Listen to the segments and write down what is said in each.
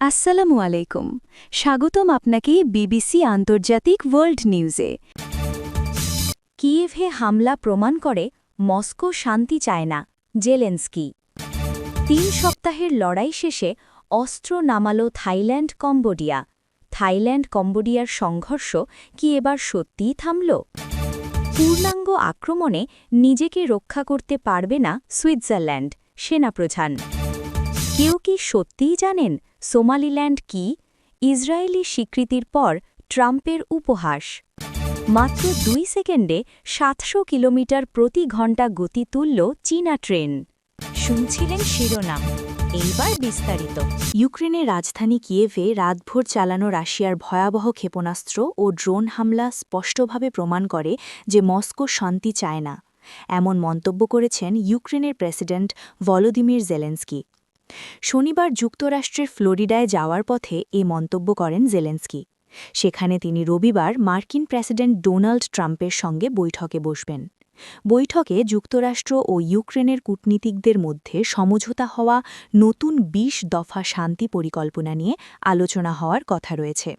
আসসালামু আলাইকুম। স্বাগতম আপনাকে বিবিসি আন্তর্জাতিক ওয়ার্ল্ড নিউজে। কিয়েভে হামলা প্রমাণ করে মস্কো শান্তি চায় না, জেলেনস্কি। ৩ সপ্তাহের লড়াই শেষে অস্ত্র নামাল থাইল্যান্ড কম্বোডিয়ার সংঘর্ষ কি এবার সত্যিই থামল? পূর্ণাঙ্গ আক্রমণে নিজেকে রক্ষা করতে পারবে না সুইজারল্যান্ড, সেনাপ্রধান। কেউ কি সত্যিই জানেন সোমালিল্যান্ড কি? ইসরায়েলি স্বীকৃতির পর ট্রাম্পের উপহাস। মাত্র ২ সেকেন্ডে ৭০০ কিলোমিটার প্রতি ঘণ্টা গতি তুলল চীনা ট্রেন। শুনছিলেন শিরোনাম, এইবার বিস্তারিত। ইউক্রেনের রাজধানী কিয়েভে রাতভর চালানো রাশিয়ার ভয়াবহ ক্ষেপণাস্ত্র ও ড্রোন হামলা স্পষ্টভাবে প্রমাণ করে যে মস্কো শান্তি চায় না, এমন মন্তব্য করেছেন ইউক্রেনের প্রেসিডেন্ট ভলোদিমির জেলেনস্কি। শনিবার যুক্তরাষ্ট্রের ফ্লোরিডায় যাওয়ার পথে এ মন্তব্য করেন জেলেনস্কি। সেখানে তিনি রবিবার মার্কিন প্রেসিডেন্ট ডোনাল্ড ট্রাম্পের সঙ্গে বৈঠকে বসবেন। বৈঠকে যুক্তরাষ্ট্র ও ইউক্রেনের কূটনীতিকদের মধ্যে সমঝোতা হওয়া নতুন ২০ দফা শান্তি পরিকল্পনা নিয়ে আলোচনা হওয়ার কথা রয়েছে।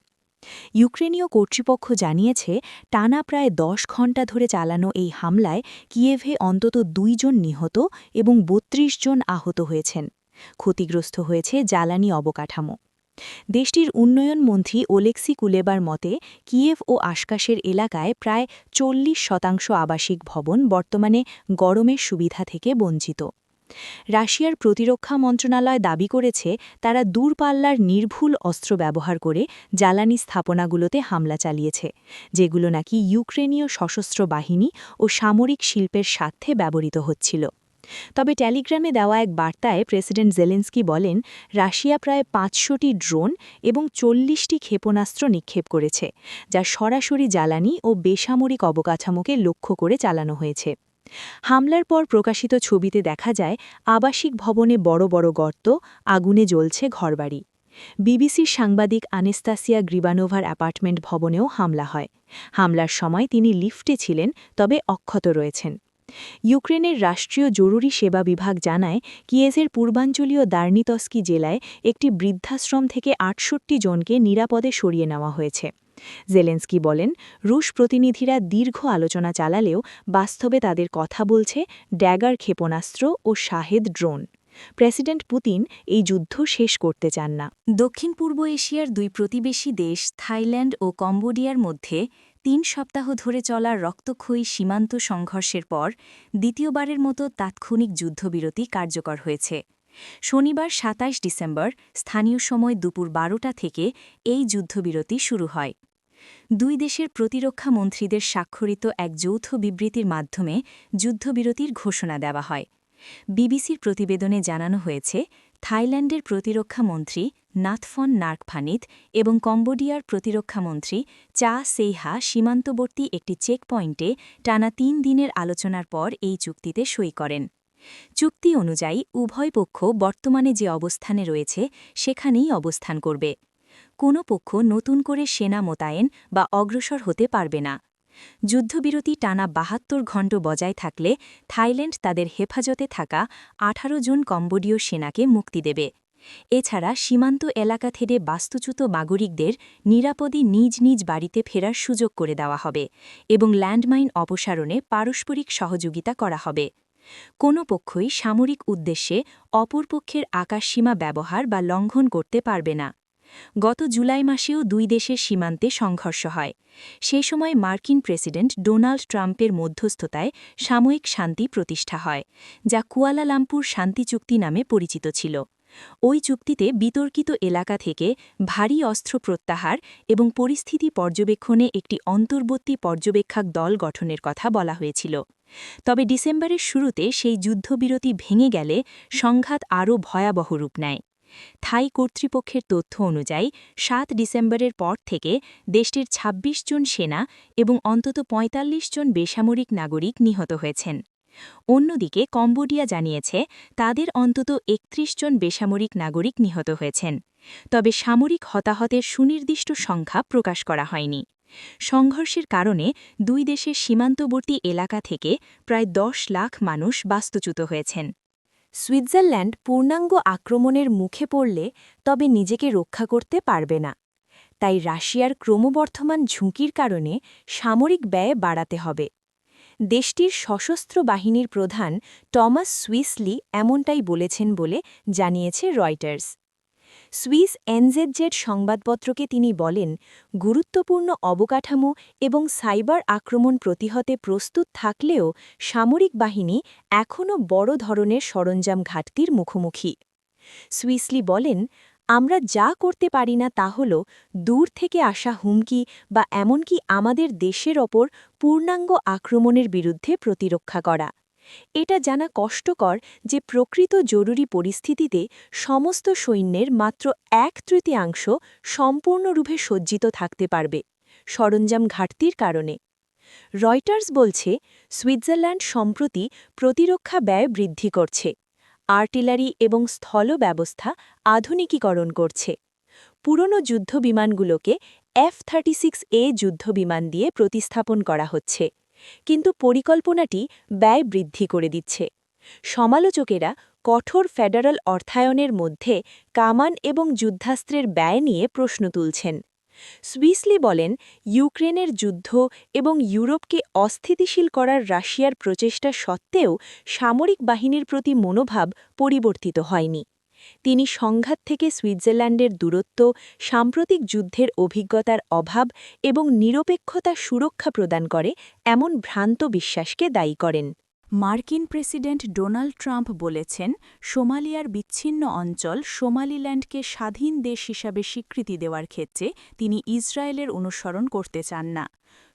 ইউক্রেনীয় কর্তৃপক্ষ জানিয়েছে, টানা প্রায় ১০ ঘণ্টা ধরে চালানো এই হামলায় কিয়েভে অন্তত ২ জন নিহত এবং ৩২ জন আহত হয়েছেন। ক্ষতিগ্রস্ত হয়েছে জ্বালানি অবকাঠামো। দেশটির উন্নয়ন মন্ত্রী ওলেক্সি কুলেবার মতে, কিয়েভ ও আশপাশের এলাকায় প্রায় ৪০% আবাসিক ভবন বর্তমানে গরমের সুবিধা থেকে বঞ্চিত। রাশিয়ার প্রতিরক্ষা মন্ত্রণালয় দাবি করেছে, তারা দূরপাল্লার নির্ভুল অস্ত্র ব্যবহার করে জ্বালানি স্থাপনাগুলোতে হামলা চালিয়েছে, যেগুলো নাকি ইউক্রেনীয় সশস্ত্র বাহিনী ও সামরিক শিল্পের স্বার্থে ব্যবহৃত হচ্ছিল। তবে টেলিগ্রামে দেওয়া এক বার্তায় প্রেসিডেন্ট জেলেনস্কি বলেন, রাশিয়া প্রায় ৫০০টি ড্রোন এবং ৪০টি ক্ষেপণাস্ত্র নিক্ষেপ করেছে, যা সরাসরি জ্বালানি ও বেসামরিক অবকাঠামোকে লক্ষ্য করে চালানো হয়েছে। হামলার পর প্রকাশিত ছবিতে দেখা যায় আবাসিক ভবনে বড় বড় গর্ত, আগুনে জ্বলছে ঘরবাড়ি। বিবিসির সাংবাদিক আনেস্তাসিয়া গ্রিবানোভার অ্যাপার্টমেন্ট ভবনেও হামলা হয়। হামলার সময় তিনি লিফটে ছিলেন, তবে অক্ষত রয়েছেন। ইউক্রেনের রাষ্ট্রীয় জরুরি সেবা বিভাগ জানায়, কিয়েভের পূর্বাঞ্চলীয় দার্নিতস্কি জেলায় একটি বৃদ্ধাশ্রম থেকে ৬৮ জনকে নিরাপদে সরিয়ে নেওয়া হয়েছে। জেলেনস্কি বলেন, রুশ প্রতিনিধিরা দীর্ঘ আলোচনা চালালেও বাস্তবে তাদের কথা বলছে ড্যাগার ক্ষেপণাস্ত্র ও শাহেদ ড্রোন। প্রেসিডেন্ট পুতিন এই যুদ্ধ শেষ করতে চান না। দক্ষিণ পূর্ব এশিয়ার ২ প্রতিবেশী দেশ থাইল্যান্ড ও কম্বোডিয়ার মধ্যে ৩ সপ্তাহ ধরে চলা রক্তক্ষয়ী সীমান্ত সংঘর্ষের পর দ্বিতীয়বারের মতো তাৎক্ষণিক যুদ্ধবিরতি কার্যকর হয়েছে। শনিবার ২৭ ডিসেম্বর স্থানীয় সময় দুপুর ১২টা থেকে এই যুদ্ধবিরতি শুরু হয়। দুই দেশের প্রতিরক্ষা মন্ত্রীদের স্বাক্ষরিত এক যৌথ বিবৃতির মাধ্যমে যুদ্ধবিরতির ঘোষণা দেওয়া হয়। বিবিসির প্রতিবেদনে জানানো হয়েছে, থাইল্যান্ডের প্রতিরক্ষা মন্ত্রী নাথফন নার্কফানিত এবং কম্বোডিয়ার প্রতিরক্ষা মন্ত্রী চা সেইহা সীমান্তবর্তী একটি চেকপয়েন্টে টানা ৩ দিনের আলোচনার পর এই চুক্তিতে সই করেন। চুক্তি অনুযায়ী উভয় পক্ষ বর্তমানে যে অবস্থানে রয়েছে সেখানেই অবস্থান করবে। কোনো পক্ষ নতুন করে সেনা মোতায়েন বা অগ্রসর হতে পারবে না। যুদ্ধবিরতি টানা ৭২ ঘণ্টা বজায় থাকলে থাইল্যান্ড তাদের হেফাজতে থাকা ১৮ জন কম্বোডীয় সেনাকে মুক্তি দেবে। এছাড়া সীমান্ত এলাকা থেকে বাস্তুচ্যুত নাগরিকদের নিরাপদে নিজ নিজ বাড়িতে ফেরার সুযোগ করে দেওয়া হবে এবং ল্যান্ডমাইন অপসারণে পারস্পরিক সহযোগিতা করা হবে। কোনো পক্ষই সামরিক উদ্দেশ্যে অপর পক্ষের আকাশসীমা ব্যবহার বা লঙ্ঘন করতে পারবে না। গত জুলাই মাসেও ২ দেশের সীমান্তে সংঘর্ষ হয়। সেই সময় মার্কিন প্রেসিডেন্ট ডোনাল্ড ট্রাম্পের মধ্যস্থতায় সাময়িক শান্তি প্রতিষ্ঠা হয়, যা কুয়ালালামপুর শান্তি চুক্তি নামে পরিচিত ছিল। ওই চুক্তিতে বিতর্কিত এলাকা থেকে ভারী অস্ত্র প্রত্যাহার এবং পরিস্থিতি পর্যবেক্ষণে একটি অন্তর্বর্তী পর্যবেক্ষক দল গঠনের কথা বলা হয়েছিল। তবে ডিসেম্বরের শুরুতে সেই যুদ্ধবিরতি ভেঙে গেলে সংঘাত আরও ভয়াবহ রূপ নেয়। থাই কর্তৃপক্ষের তথ্য অনুযায়ী ৭ ডিসেম্বরের পর থেকে দেশটির ২৬ জন সেনা এবং অন্তত ৪৫ জন বেসামরিক নাগরিক নিহত হয়েছেন। অন্যদিকে কম্বোডিয়া জানিয়েছে, তাদের অন্তত ৩১ জন বেসামরিক নাগরিক নিহত হয়েছেন। তবে সামরিক হতাহতের সুনির্দিষ্ট সংখ্যা প্রকাশ করা হয়নি। সংঘর্ষের কারণে ২ দেশের সীমান্তবর্তী এলাকা থেকে প্রায় ১০ লাখ মানুষ বাস্তুচ্যুত হয়েছেন। সুইজারল্যান্ড পূর্ণাঙ্গ আক্রমণের মুখে পড়লে তবে নিজেকে রক্ষা করতে পারবে না। তাই রাশিয়ার ক্রমবর্ধমান ঝুঁকির কারণে সামরিক ব্যয় বাড়াতে হবে। দেশটির সশস্ত্র বাহিনীর প্রধান টমাস সুইসলি এমনটাই বলেছেন বলে জানিয়েছে রয়টার্স। সুইস এনজেডজেড সংবাদপত্রকে তিনি বলেন, গুরুত্বপূর্ণ অবকাঠামো এবং সাইবার আক্রমণ প্রতিহতে প্রস্তুত থাকলেও সামরিক বাহিনী এখনও বড় ধরনের সরঞ্জাম ঘাটতির মুখোমুখি। সুইসলি বলেন, আমরা যা করতে পারি না তা হল দূর থেকে আসা হুমকি বা এমনকি আমাদের দেশের ওপর পূর্ণাঙ্গ আক্রমণের বিরুদ্ধে প্রতিরক্ষা করা। এটা জানা কষ্টকর যে প্রকৃত জরুরি পরিস্থিতিতে সমস্ত সৈন্যের মাত্র 1/3 সম্পূর্ণরূপে সজ্জিত থাকতে পারবে, সরঞ্জাম ঘাটতির কারণে। রয়টার্স বলছে, সুইজারল্যান্ড সম্প্রতি প্রতিরক্ষা ব্যয় বৃদ্ধি করছে, আর্টিলারি এবং স্থল ব্যবস্থা আধুনিকীকরণ করছে। পুরনো যুদ্ধবিমানগুলোকে F-36A যুদ্ধবিমান দিয়ে প্রতিস্থাপন করা হচ্ছে, কিন্তু পরিকল্পনাটি ব্যয় বৃদ্ধি করে দিচ্ছে। সমালোচকেরা কঠোর ফেডারাল অর্থায়নের মধ্যে কামান এবং যুদ্ধাস্ত্রের ব্যয় নিয়ে প্রশ্ন তুলছেন। সুইসলি বলেন, ইউক্রেনের যুদ্ধ এবং ইউরোপকে অস্থিতিশীল করার রাশিয়ার প্রচেষ্টা সত্ত্বেও সামরিক বাহিনীর প্রতি মনোভাব পরিবর্তিত হয়নি। তিনি সংঘাত থেকে সুইজারল্যান্ডের দূরত্ব, সাম্প্রতিক যুদ্ধের অভিজ্ঞতার অভাব এবং নিরপেক্ষতা সুরক্ষা প্রদান করে এমন ভ্রান্ত বিশ্বাসকে দায়ী করেন। মার্কিন প্রেসিডেন্ট ডোনাল্ড ট্রাম্প বলেছেন, সোমালিয়ার বিচ্ছিন্ন অঞ্চল সোমালিল্যান্ডকে স্বাধীন দেশ হিসাবে স্বীকৃতি দেওয়ার ক্ষেত্রে তিনি ইসরায়েলের অনুসরণ করতে চান না।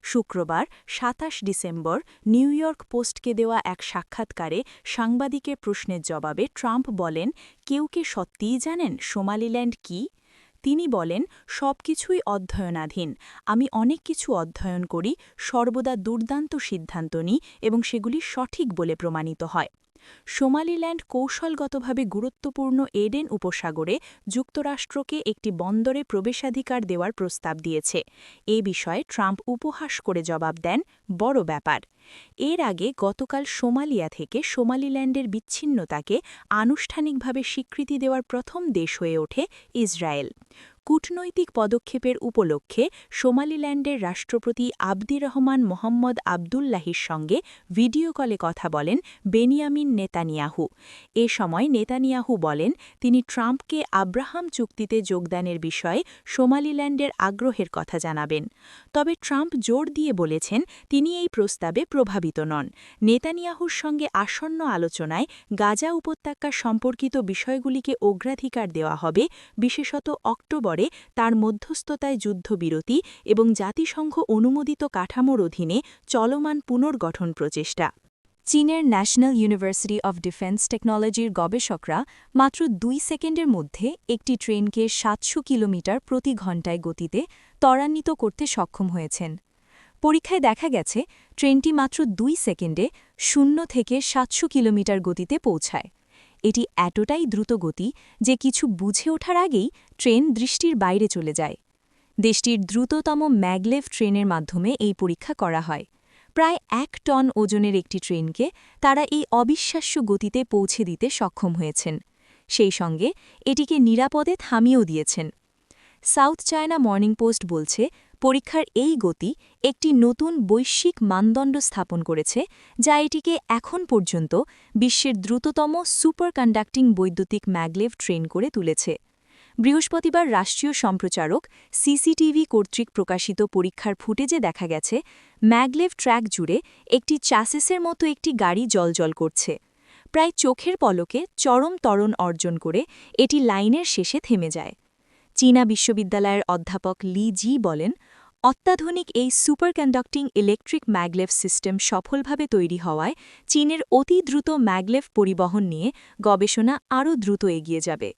শুক্রবার ২৭ ডিসেম্বর নিউ ইয়র্ক পোস্টকে দেওয়া এক সাক্ষাৎকারে সাংবাদিকের প্রশ্নের জবাবে ট্রাম্প বলেন, কেউ কি সত্যিই জানেন সোমালিল্যান্ড কি? তিনি বলেন, সবকিছুই অধ্যয়নাধীন। আমি অনেক কিছু অধ্যয়ন করি, সর্বদা দুর্দান্ত সিদ্ধান্ত নিই এবং সেগুলি সঠিক বলে প্রমাণিত হয়। সোমালিল্যান্ড কৌশলগতভাবে গুরুত্বপূর্ণ এডেন উপসাগরে যুক্তরাষ্ট্রকে একটি বন্দরে প্রবেশাধিকার দেওয়ার প্রস্তাব দিয়েছে। এ বিষয়ে ট্রাম্প উপহাস করে জবাব দেন, বড় ব্যাপার। এর আগে গতকাল সোমালিয়া থেকে সোমালিল্যান্ডের বিচ্ছিন্নতাকে আনুষ্ঠানিকভাবে স্বীকৃতি দেওয়ার প্রথম দেশ হয়ে ওঠে ইসরায়েল। কূটনৈতিক পদক্ষেপের উপলক্ষে সোমালিল্যান্ডের রাষ্ট্রপতি আবদি রহমান মোহাম্মদ আবদুল্লাহির সঙ্গে ভিডিও কলে কথা বলেন বেনিয়ামিন নেতানিয়াহু। এ সময় নেতানিয়াহু বলেন, তিনি ট্রাম্পকে আব্রাহাম চুক্তিতে যোগদানের বিষয়ে সোমালিল্যান্ডের আগ্রহের কথা জানাবেন। তবে ট্রাম্প জোর দিয়ে বলেছেন, তিনি এই প্রস্তাবে প্রভাবিত নন। নেতানিয়াহুর সঙ্গে আসন্ন আলোচনায় গাজা উপত্যকা সম্পর্কিত বিষয়গুলিকে অগ্রাধিকার দেওয়া হবে, বিশেষত অক্টোবরে তার মধ্যস্থতায় যুদ্ধবিরতি এবং জাতিসংঘ অনুমোদিত কাঠামোর অধীনে চলমান পুনর্গঠন প্রচেষ্টা। চীনের ন্যাশনাল ইউনিভার্সিটি অব ডিফেন্স টেকনোলজির গবেষকরা মাত্র 2 সেকেন্ডের মধ্যে একটি ট্রেনকে 700 কিলোমিটার প্রতি ঘণ্টায় গতিতে ত্বরান্বিত করতে সক্ষম হয়েছেন। পরীক্ষায় দেখা গেছে, ট্রেনটি মাত্র 2 সেকেন্ডে 0 থেকে 700 কিলোমিটার গতিতে পৌঁছায়। এটি এতটাই দ্রুত গতি যে কিছু বুঝে ওঠার আগেই ট্রেন দৃষ্টির বাইরে চলে যায়। দেশটির দ্রুততম ম্যাগলেভ ট্রেনের মাধ্যমে এই পরীক্ষা করা হয়। প্রায় 1 টন ওজনের একটি ট্রেনকে তারা এই অবিশ্বাস্য গতিতে পৌঁছে দিতে সক্ষম হয়েছেন। সেই সঙ্গে এটিকে নিরাপদে থামিয়েও দিয়েছেন। সাউথ চায়না মর্নিং পোস্ট বলছে, পরীক্ষার এই গতি একটি নতুন বৈশ্বিক মানদণ্ড স্থাপন করেছে, যা এটিকে এখন পর্যন্ত বিশ্বের দ্রুততম সুপার কন্ডাক্টিং বৈদ্যুতিক ম্যাগলেভ ট্রেন করে তুলেছে। বৃহস্পতিবার রাষ্ট্রীয় সম্প্রচারক সিসিটিভি কর্তৃক প্রকাশিত পরীক্ষার ফুটেজে দেখা গেছে, ম্যাগলেভ ট্র্যাক জুড়ে একটি চ্যাসিসের মতো একটি গাড়ি জ্বলজ্বল করছে। প্রায় চোখের পলকে চরম ত্বরণ অর্জন করে এটি লাইনের শেষে থেমে যায়। চীনা বিশ্ববিদ্যালয়ের অধ্যাপক লি জি বলেন, অত্যাধুনিক এই সুপারকন্ডাক্টিং ইলেকট্রিক ম্যাগলেভ সিস্টেম সফলভাবে তৈরি হওয়ায় চীনের অতি দ্রুত ম্যাগলেভ পরিবহন নিয়ে গবেষণা আরও দ্রুত এগিয়ে যাবে।